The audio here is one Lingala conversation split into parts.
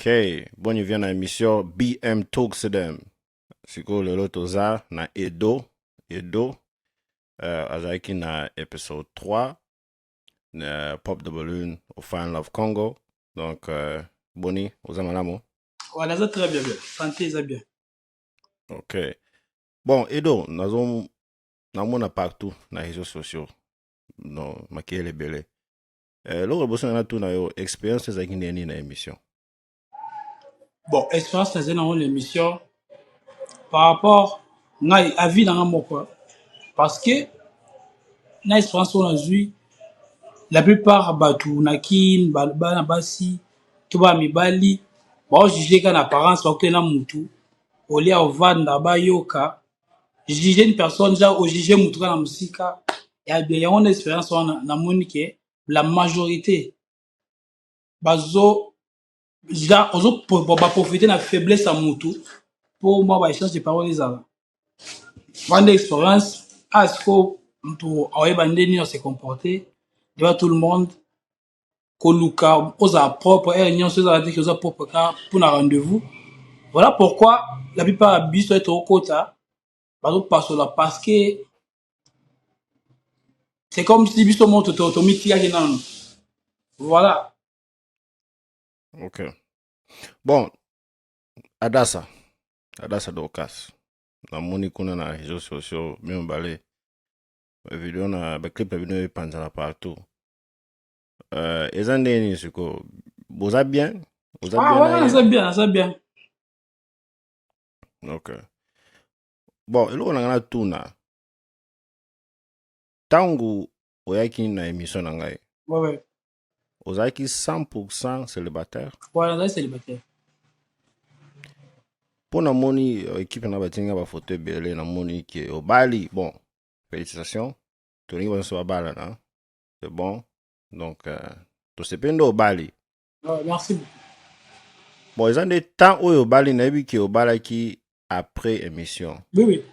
Ok, bon, il vient dans l'émission BM Talks Them. C'est quoi le lot za na Edo, azaki na épisode 3, Pop the Balloon au Fan Love Congo. Donc, Boni, oza malamo. Voilà, ça très bien, bien. Santé, ça bien. Ok. Bon, Edo, namona partout na réseaux sociaux. Non, makiele bele. Loko boso na tu na yo expérience ezaki nini na émission. Bon, expérience dans l'émission par rapport à vie dans mon quoi. Parce que na expérience on a vu la plupart batu na kin na basi to ba mibali ba juger kan apparence ba na mutu au lieu au vanda ba yoka juger une personne déjà au juger mutu na musika ya bien on expérience on na monique la majorité bazo déjà ozo ba profiter na faiblesse à mutu pour moi ba échange de paroles les ala vendre expérience à ce que mutu aweba ndeni on se comporter devant tout le monde koluka oza propre et nyonso ezala te oza propre car pour un rendez-vous. Voilà pourquoi la plupart ya biso ete okota bazopasola parce que c'est comme si biso moto tomitiaki nano. Voilà. Ok. Bon, Adassa Dorcas. Namoni kuna na réseaux sociaux, même balé. Vidéo na clip vidéo panzana partout. Eza ndeni siko boza bien? Boza Ah bien na voilà, ye? c'est bien, c'est bien. Ok. Bon, eloko na ngana tuna. Tangu oyaki na émission na ngai. Ouais, ouais. Ozaki 100% célibataire. Voilà, c'est célibataire. Po na moni équipe na batinga ba photo belé na moni ki obali. Bon, félicitations. Toni ba so bala na. C'est bon. Donc to sependo obali. Ouais, merci beaucoup. Bon, eza nde temps oyo obali na yebi ki obalaki après émission. Oui, oui.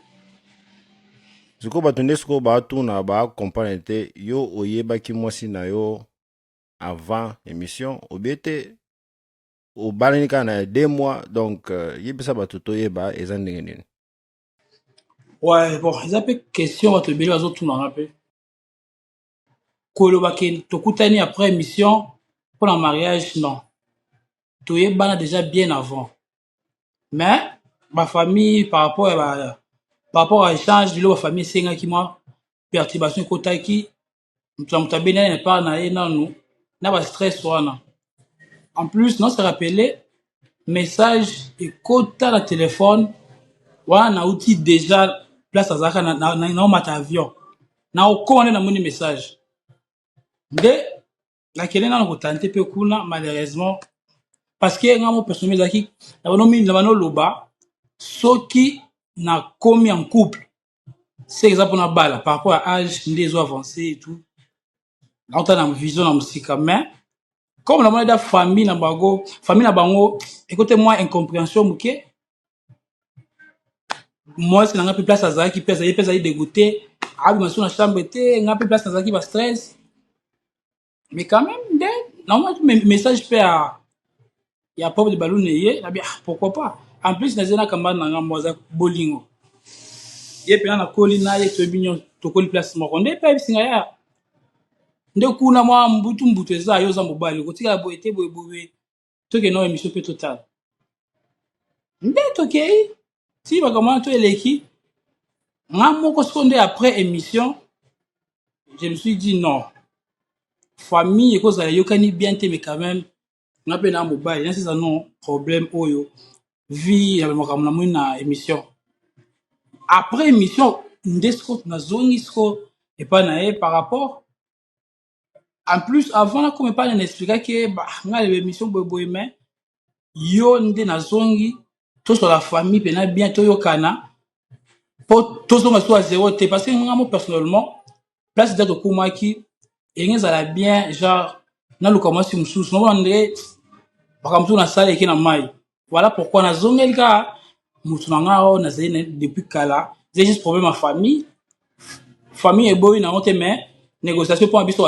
Siko bato nde siko baatuna baakompagne te yo oyebaki mwasi na yo avant émission obie te obalani kaka na 2 mois donc yebisa bato toyeba eza ndenge nini. Ouais, bon, eza pe question bato ebele bazotunanga pe koloba ke tokutani après émission pour le mariage non toyebana déjà bien avant mais ma famille par rapport à échange de la famille esengaki mwa perturbation ekotaki moto na moto abendani na part na ye nanu na bastress wana en plus non se rappele message ekota na telefone wana nauti déjà place azalaka naomata avion na okoma nde namoni message nde nakende nano kotante mpe kuna malheureusement parce que nga mo personnel ezalaki na bano loba soki nakomi en couple c'est eza mpona bala par rapport à âge nde ezo avancé et tout nauta na vision na mosika mais comme namoni da famille na bango ekote mwa incompréhension moke mwasi na nga mpe place azalaki mpe azali dégoûté abima so na chambre te nga mpe place nazalaki ba stress mais quand même nde naomaki message mpe ya Pop de Balloon ye na bien pourquoi pas en plus nazali na kambana na nga mwa aza bolingo ye mpena nakoli na ye toyebi nyonso tokoli place moko nde mpe ayebisinga ya nde kuna mwa mbutu eza yo oza mobali kotikala boye te boyeboye tokende na émission mpe totala nde tokei ti makambo wana to eleki nga moko siko nde après émission je me suis dit non famille ekozala yokani bien te mais quand même nga mpe na mobali nasi eza non problème oyo vie ya makambo na moni na émission après émission nde siko nazongi siko epai na ye par rapport en plus avant nakoma epai na expliquaki nga leba émission boyeboye mais yo nde nazongi tosola famille mpena bien toyokana mpo tozonga so ya zéro te parce que nga mo personnellement place eza tokumaki elingi ezala bien genre naluka mwasi mosusu nomona ndenge makambo mosusu nasala eke na mai voilà pourquoi nazongeli kaka motu na nga oyo nazali depuis kala eza juste problème ya famille eboyi nango te mais négociation mpona biso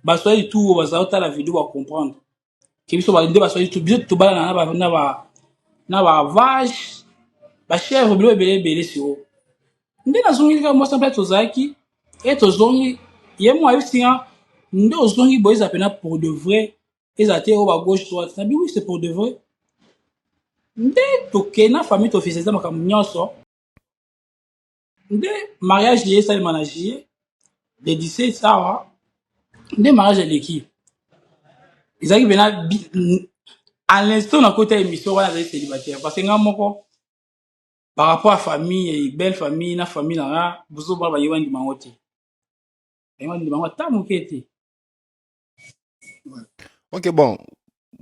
baswahili tu oyo bazala otala video bacomprendre ke biso nde baswahili biso tobalana na bavache bachèvre biloko ebele siko nde nazongi kaka mwasi mpe tozalaki e tozongi ye mo ayebisi nga nde ozongi boye eza pena pour de vrai eza te oyo bagauche droite nabi oui c'est pour de vrai nde tokei na famille tofisisa makambo nyonso nde mariage ye esalema na juillet de 17 awa nde mariage eleki ezalaki pena à l'instant na kota émission wana azali célibataire parce que nga moko par rapport à famille et belle famille na famille na nga bozobala bayeba ndima yango te bayeba ndima yango ata moke te. Ok, bon,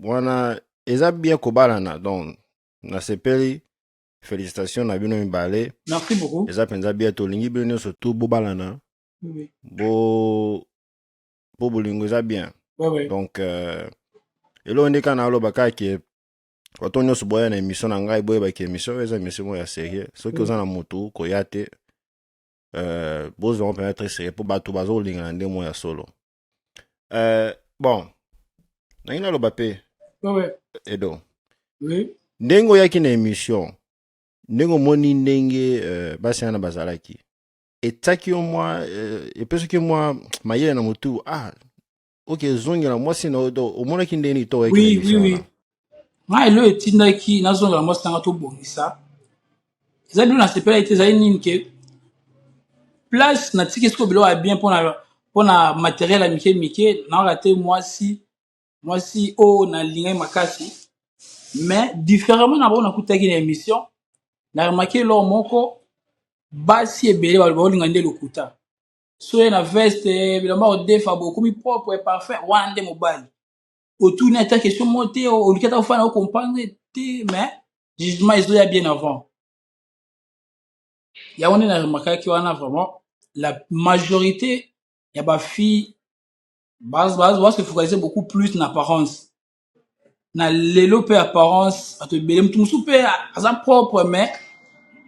wana eza bien kobalana donc nasepeli félicitations na bino mibale. Merci beaucoup. Eza penza bien tolingi bino nyonso tu bobalana. Oui. Bo bolingo eza bien. Oui. Donc elo ndeka na aloba kake bato nyonso boya na émission na ngai boyeba ke émission eza émission ya sérieux soki oza na motu koya te bozwa mpenza très sérieux mpo bato bazolingana nde mo ya solo. Bon nangi naloba mpe Edo ndenge oyaki na émission ndenge omoni ndenge basi wana bazalaki etiaki yo mwa epesoki mwa mayele na motu ok zongela mwasi na omonaki ndenge nini toyaki na émission wana. Nga elo etindaki nazongela mwasi nanga tobongisa eza bilo nasepela ete ezali nini ke place natiki esiko biloko ya bien mpona matériel ya mike naoka te mwasi oyo nalingai makasi mais différemment na bao nakutaki na émission na remarqué eloko moko basi ebele baolinga nde lokuta so ye na veste bilamba odefa bokomi propre parfait wana nde mobali otuni ata question mo te oliki ata ofana ocomprendre te mais jugement ezoya bien avant yango nde na remarquaki wana vraiment la majorité ya bafille se focaliser beaucoup plus na apparence na lelo mpe apparence bato ebele mutu mosusu mpe aza propre mais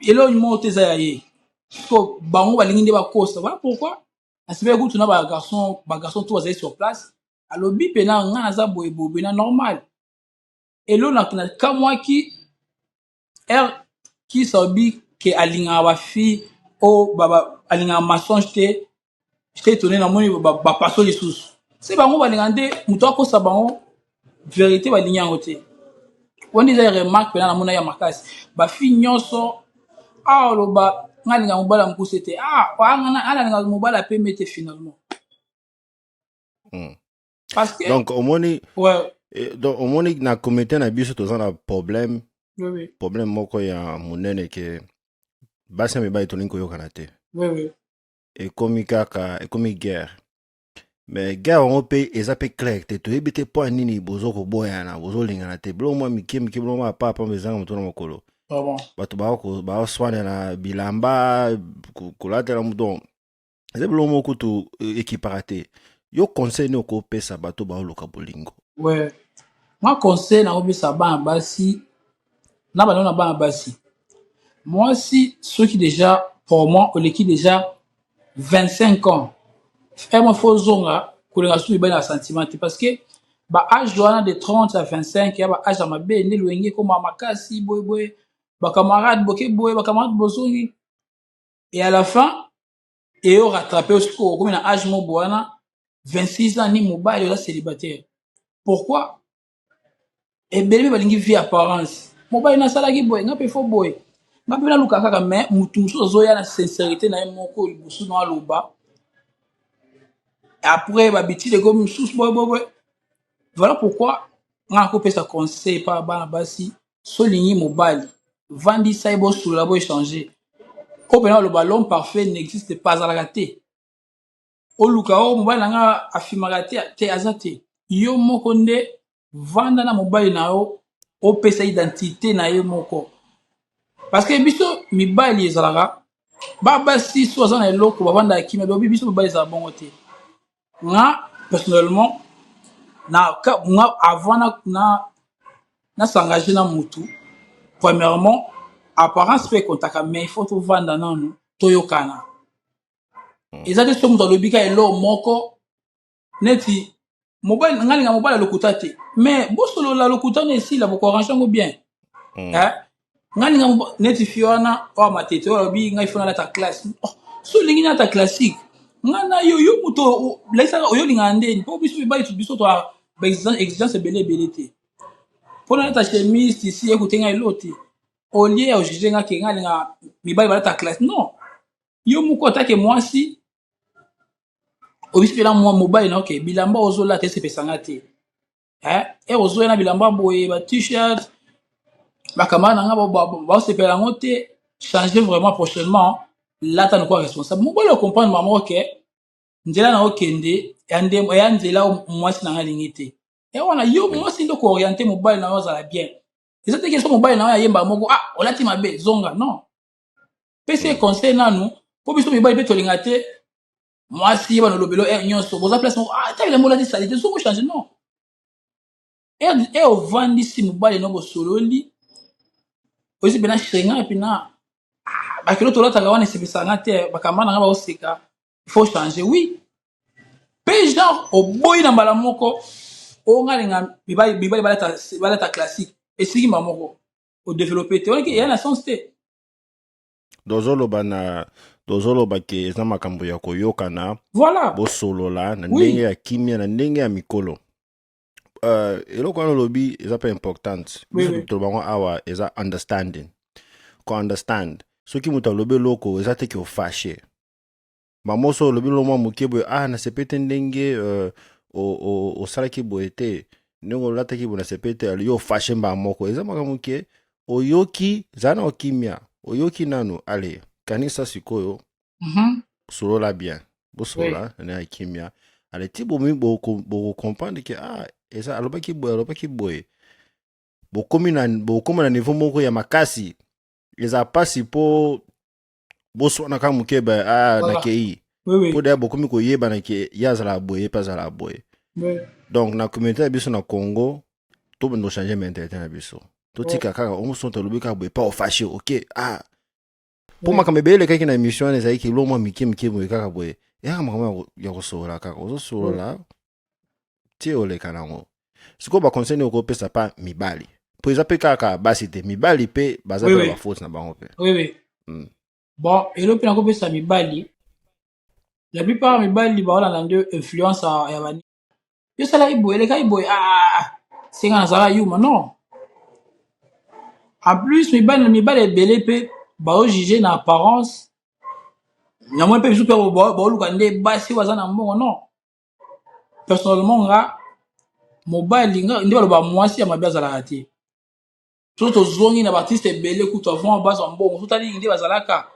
eloko moko te eza ya ye so bango balingi nde bakosa voilà pourquoi nasepeli kutu na bagarçon to bazali sur place alobi mpena nga naza boyeboye na normal elo nakamwaki ere kisa obi ke alingaka bafille oyo alingaka mensonge te j'étais étonné namoni bapaso lisusu se bango balinga nde moto akosa bango vérité balingi yango te wana eza remarque mpena namona ya makasi bafille nyonso oloba nga alinga mobala mokuse te alinga mobala pembe te finalement parce que donc omoni na comité na biso toza na problème moko ya monene ke basi ya mibali tolingi koyokana te ekomi guerre mais guerre yango mpe eza mpe clair te toyebi te mpo ya nini bozo koboyana bozolingana te biloko mwa mike biloko mwa apapamba ezanga moto na mokolo bato baoswanela bilamba kolatela moto eza biloko moko kutu ekipaka te yo conseil nini okopesa bato baoluka bolingo. Moi conseil nakopesa bana basi na bana na bana basi mwasi soki déjà pour moi oleki déjà 25 ans moi faut zonga kolenga su mibali na sentiment te parce que baage wana de 30 à 25 ya baage ya mabe nde lwenge ekoma makasi boyeboye bacamarade boke boye bacamarade bozongi et à la fin eyo rattrape osiko okomi na age mo bowana 26 ans ni mobali oza célibataire pourquoi ebele mpe balingi vie apparence mobali nasalaki boye nga mpe fo boye nga mpe naluka kaka mais mutu mosusu azoya na sincérité na ye moko liboso na aloba après babitide ekomi mosusu boyeboye voilà pourquoi nga nakopesa conseil pa bana basi solingi mobali vandisa ye bosolola boéchange oyo mpena aloba l'homme parfait n'existe pas azalaka te oluka oyo mobali na nga afimaka te aza te yo moko nde vanda na mobali na yo opesa identité na ye moko parce que biso mibali ezalaka babasi so aza na eloko bavandaka kimia beobi biso mibali ezala bongo te nga personnellement avant na s'engager na mutu premièrement apparence mpe ekontaka mais il faut tovanda nanu toyokana eza te so moto alobi ka eloko moko neti mobile ngalinga mobile ya lokuta te mais bosolola lokuta na esila bokoarrange yango bien ngalinga neti fi wana oyo matete oyo alobi ngai fo nalata classe so olingi nalata classique nga na yo moto laisaka oyolingaka ndeni mpo biso toa baexigence ebele te mpo nalata chemise tisi ekute ngai elo te olie ya ojuge nga ke ngalinga mibali balata classe non yo moko otake mwasi obisi mpela mobali na oke bilamba ozolata esepesanga te ozoya na bilamba boye ba t-shirt bakamara na nga baosepela yango te changer vraiment prochainement lata nokwa responsable mobali ocomprendre mama oke nzela na okende eya nzela mwasi na nga alingi te wana yo mwasi nde kooriente mobali na yo azala bien eza teke so mobali na yo ayemba moko olati mabe zonga non pesi conseil nanu mpo biso mibali mpe tolinga te mwasi yeba nolobelo nyonso boza place moko ta bilembo olati sali te soko change non ovandisi mobali no bosololi ozi pena shenga pena bakilo tolataka wana esepesanga te bakamba na nga baoseka il faut changer oui pe genre oboyi na mbala moko ongalinga mibali balata classique esiki mba moko odevelope te onaki eya na sens te dozoloba ke eza makambo ya koyokana voilà bosolola na ndenge ya kimia na ndenge ya mikolo eloko wana olobi eza mpe important biso tolobango awa eza understanding ko-understand soki moto alobi eloko eza teke ofashe bamoso olobi lomwa moke boye nasepe te ndenge osalaki boye te ndenge olataki boye nasepe te yo ofashe mba moko eza makambo ke oyoki eza na okimia oyoki nanu ale kanisa sikoyo solola bien bosolola na ya kimia ale ti bokomprendre ke eza alobaki boye bokomi na niveau moko ya makasi eza pasi po boswana ka moke na kei po daya bokomi koyeba na ke ya azala boye pa azala boye donc na communauté ya biso na Congo to bendo changer mentalité na biso totika kaka omoso tolobi kaka boye pa ofashe ok po makambo ebele kaki na émission ezali ki lomwa mike boye kaka boye yaka makambo ya kosolola kaka ozosolola tie oleka nango sikoyo baconseil okopesa pa mibali po eza mpe kaka basi te mibali mpe baza mpe bafaute na bango mpe bon elo mpe nakopesa mibali la plupart mibali baolanda nde influence ya bani yo salaki boye elekaki boye senga nazala yuma non en plus mibali ebele mpe baojuge na apparence nyamwe mpe biso mpe baoluka nde basi baza na mbongo non personnellement nga mobali nga nde baloba mwasi ya mabe azalaka te so tozongi na baartiste ebele kutu avant bazwa mbongo so tali nde bazalaka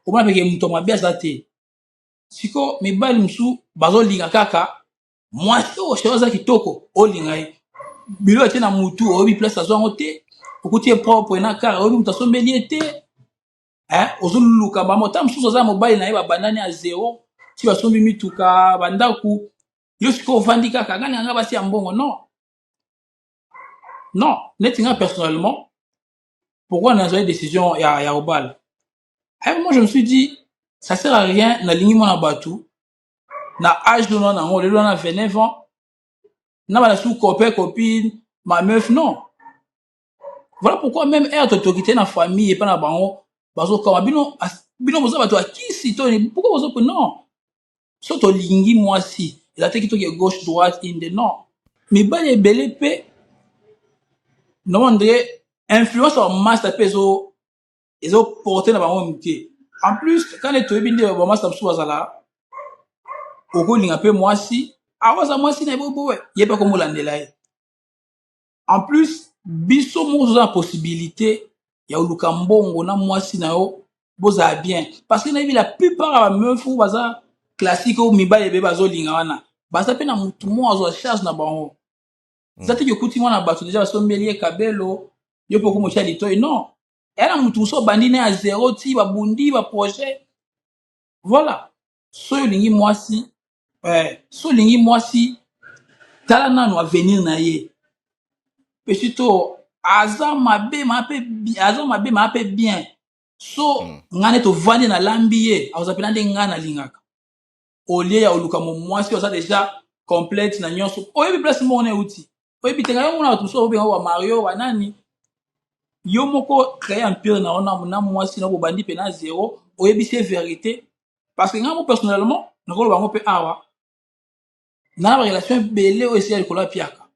omona peke moto mabe aza te siko mibali mosusu bazolinga kaka mwasi oyo sheri aza kitoko olinga ye bilo atie na mutu oyebi place azwa yango te okuti ye propre na kara oyebi moto asombeli ye te ozoluka bamota mosusu aza mobali na ye babandani ya zero ti basombi mituka bandaku yo sikoyo ovandi kaka ngai basi ya mbongo non neti nga personnellement pourquoi nazali décision ya obala moi je me suis dit ça sert à rien nalingi mwana bato na âge wana nango lelo wana 29 ans na bana su copine ma meuf non voilà pourquoi même totoki te na famille epa na bango bazokama bino boza bato akisi to pourquoi bozope non so tolingi mwasi eza te kitoki gauche droite inde non mibali ebele mpe nomondre influence ya master mpe ezoporte na bango mike en plus kane toyebi nde bamaster mosusu bazala okolinga mpe mwasi awaza mwasi na ye bobowe ye mpe komolandela ye en plus biso moko toza na possibilité ya oluka mbongo na mwasi na yo bozala bien parce que nayebi la plupart ya bameuf baza classique oyo mibali ebele bazolinga wana baza mpe na mutu moko azwa charge na bango eza te okuti mwana bato deja basombeli ye kabelo yo mpe okomotia litoi non eya na mutu mosusu obandi na ya zero ti babundi baprojet voilà so olingi mwasi tala nanu avenir na ye mpe sito aza mabe ma mpe bien so nga nde tovandi nalambi ye akoza mpena nde nga nalingaka olie ya oluka mo mwasi oza deja complète na nyonso oyebi place moko na euti oyebi te ngayo mona bato mosusu obenga wa Mario wa nani yo moko créer empire na ona mwasi na bobandi pe na zéro oyebi c'est vérité parce que nga mo personnellement nakoloba ngo pe awa na ba relation belé oyo esi ya likolo ya piaka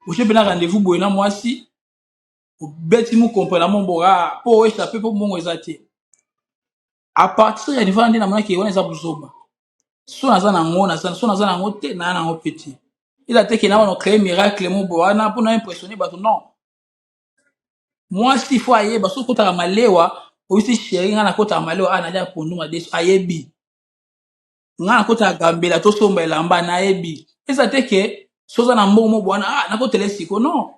oche pe na rendez-vous boye na mwasi obeti mu comprendre mo boka po échapper po mbongo eza te à partir ya niveau nde namonaki wana eza buzoba so naza nango so naza nango te na nango petit il a te ke na wana créer miracle mo boye wana mpona impressionner bato non mwasi fo ayeba so kotaka malewa oyisi sheri nga nakotaka malewa nalia pondu madeso ayebi nga nakotaka gambela tosomba elamba nayebi eza te ke soza na mbongo mo bwana nakotele siko non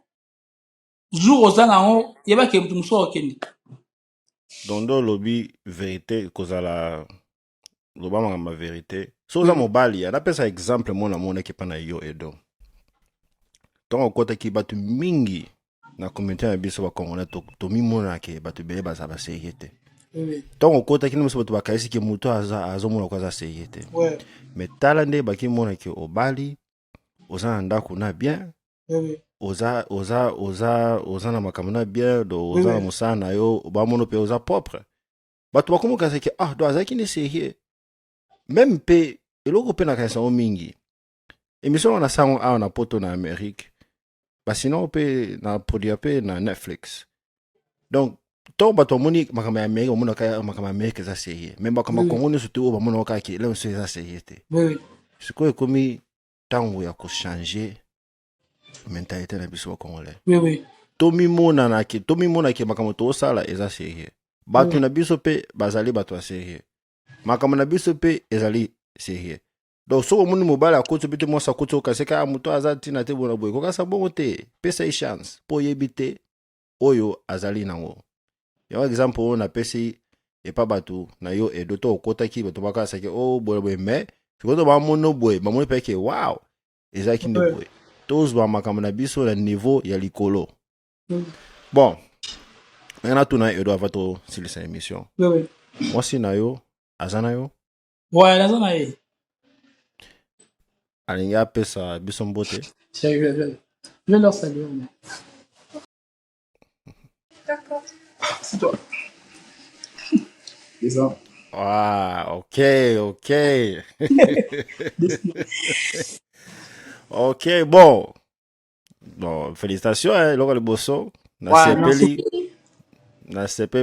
jour ozanga yango yebake mutu mosusu okende donc ndo lobi vérité kozala loba makambo ya vérité so oza mobali anapesa exemple mona amonaki mpa na yo Edo ntongo okotaki bato mingi na communauté na biso bakongolais tomimonake bato ebele baza baserie te ntongo okotaki nde moso bato bakaisiki moto azomona ko aza serie te me tala nde bakimonaki obali oza na ndako na bien oza na makambo na bien do oza na mosala na yo bamona mpe oza propre bato bakomoka seke do azalaki nde serie même mpe eloko mpe nakanisa yango mingi émission wana sango awa na poto na Amérique basino mpe na produit mpe na Netflix donc to bato bamoni makambo ya Amérique bamonaka makambo ya Amérique eza serie me makambo ya Congo nyonso te oyo bamonaka kaka ele mosusu eza serie te sikoyo ekomi ntango ya kochange mentalité na biso bakongolais tomimonake makambo toosala eza serie bato na biso mpe bazali bato ya serie makambo na biso mpe ezali serie donc soko omoni mobali akoti mpe te mwasi akoti okaseka moto aza ntina te bona boye kokasa bongo te pesa ye chance mpo oyebi te oyo azali nango yango exemple oyo napesi epa bato na yo Edo to okotaki bato bakasaki boye me sikoyo bamoni boye bamoni peke wow ezalaki nde boye tozwa makambo na biso na niveau ya likolo bon ngana tuna Edo ava tosilisa émission mwasi na yo aza na yo aza na ye alingi apesa biso mbote je vais leur saluer d'accord c'est toi c'est ça ok ok bon félicitations eloko liboso nasepeli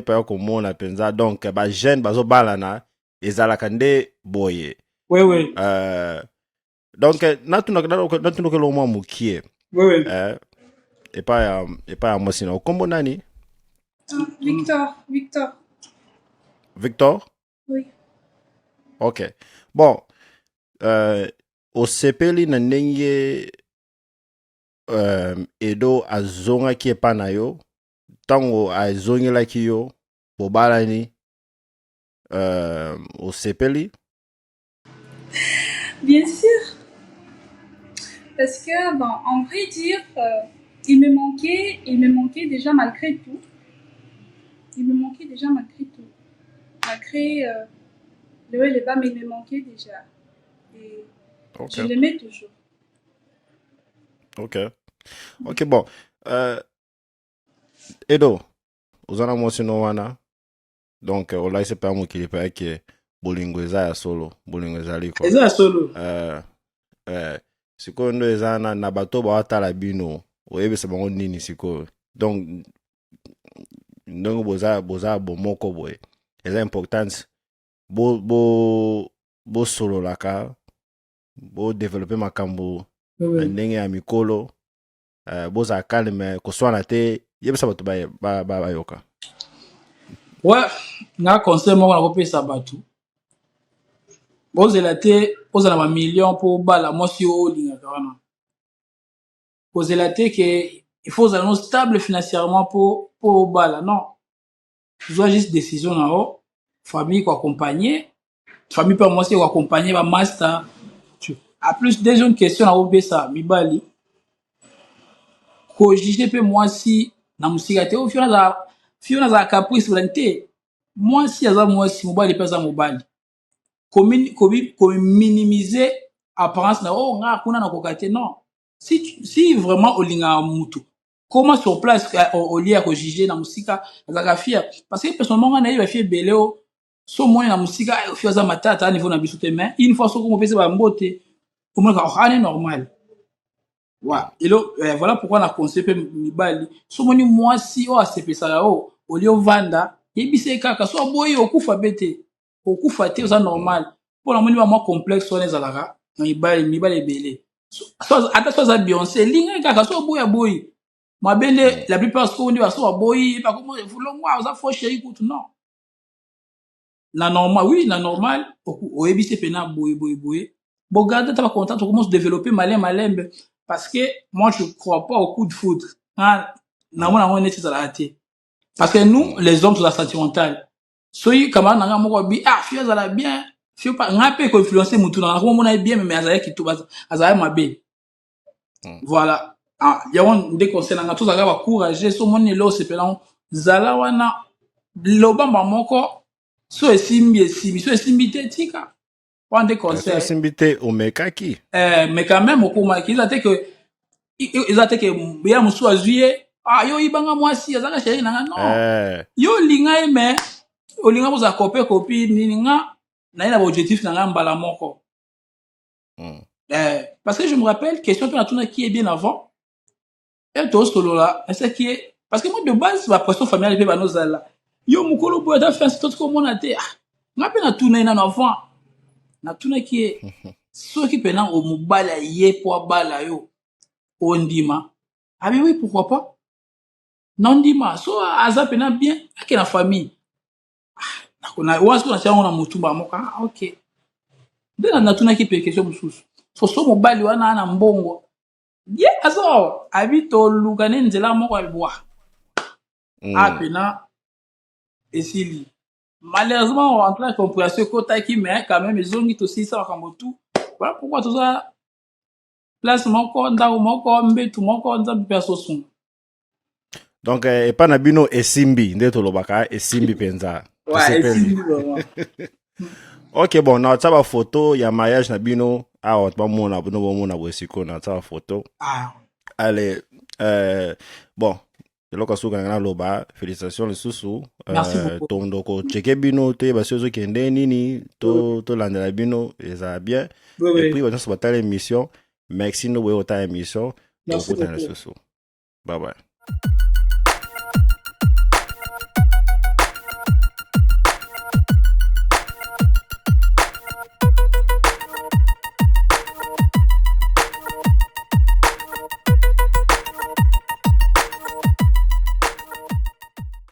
mpe komona mpenza donc bajeune bazobalana ezalaka nde boye donc natunaka eloko mwa mokie epa ya mwasi na okombo nani Victor oui ok bon osepeli na ndenge Edo azongaki epa na yo ntango azongelaki yo bobalani osepeli bien sûr parce que bon en vrai dire il me manquait déjà malgré tout malgré le haut et le bas mais il me manquait déjà et je l'aimais toujours ok bon Edo ozana mwasi no wana donc olaisi mpe amokili mpe yake bolingo eza ya solo bolingo ezali kwa eza ya solo sikoyo ndo eza na bato bawatala bino oyebisa bango nini sikoyo donc ndenge boza bomoko boye eza importance bosololaka bodevelope makambo na ndenge ya mikolo boza kalme koswana te yebisa bato bayoka nga conseil moko nakopesa bato bozela te ozala bamillion mpo obala mwasi oyo olingaka wana kozela te ke il faut ozala no stable financièrement mpo obala non zwa juste décision na yo famille koaccompagne famille mpe mwasi koaccompagne bamaster a plus deuxième question nakopesa mibali kojuge mpe mwasi na mosika te fio nazala caprice balani te mwasi aza mwasi mobali mpe aza mobali kominimize apparence na oh nga kuna na kokate non si vraiment olinga mutu comment sur place au lieu à juger na musika azaka fier parce que personnellement na yeba fier beleo so moyen na musika au fier za matata niveau na biso te mais une fois so ko pesa ba mbote au moins ka normal et voilà pourquoi on a conseillé mibali so moni mwasi o asepesa o lieu vanda yebise kaka so boyi okufa bete okufa te ça normal pour la moni ba moi complexe on les alaka mibali ebele ata so aza Beyoncé linga kaka so boyi mabele la plupart ce qu'on dit so boyi pas comment fulongo aza faux chéri kutu non na normal oui na normal oyebise pena boyi bon garde ta content on commence à développer malembe parce que moi je crois pas au coup de foudre na mona on est ça raté parce que nous les hommes sont sentimental soyi kama na moko bi fio za la bien fio pas ngape ko influencer mutu na ko mona bien mais azaya kitu azaya mabe voilà yawon de conseil na tous aga ba courager so moni lo sepela zala wana lobamba moko so esimbi te tika on de conseil esimbi te omekaki mais quand même okoma kiza te que ya musu azuye yo ibanga mwasi azaka chéri nanga non yo linga mais olinga boza copie nini nga na ina objectif nanga mbala moko parce que je me rappelle question pour la tourne qui est bien avant et tout solo là c'est qui est parce que moi de base ma pression familiale pe banozala yo mukolo boya ta faire tout comme on a te nga pe na tourne ina avant na tourne qui est ceux qui pena au mobala ye po bala yo ondima oui pourquoi pas non ndima so aza pena bien ake na famille na wasu na chango na mutumba moka OK ndena na tuna ki pe question mususu so mobali wana na mbongo ye azo habito lugane nzela moko alibwa pena esili malheureusement on rentre en compréhension kota ki mais quand même ezongi to si ça kambo tout voilà pourquoi tout ça place moko ndako moko mbetu moko nzambe perso son donc epa na bino esimbi nde tolobaka esimbi penza esimbi vraiment OK bon na tsaba photo ya mariage na bino awa bamona bino bomona bosiko na tsaba photo allez bon eloko suka na loba félicitations lisusu tondoko cheke bino te basozo kende nini to landela bino eza bien et puis on se batale émission merci no we ota émission to kutana lisusu bye bye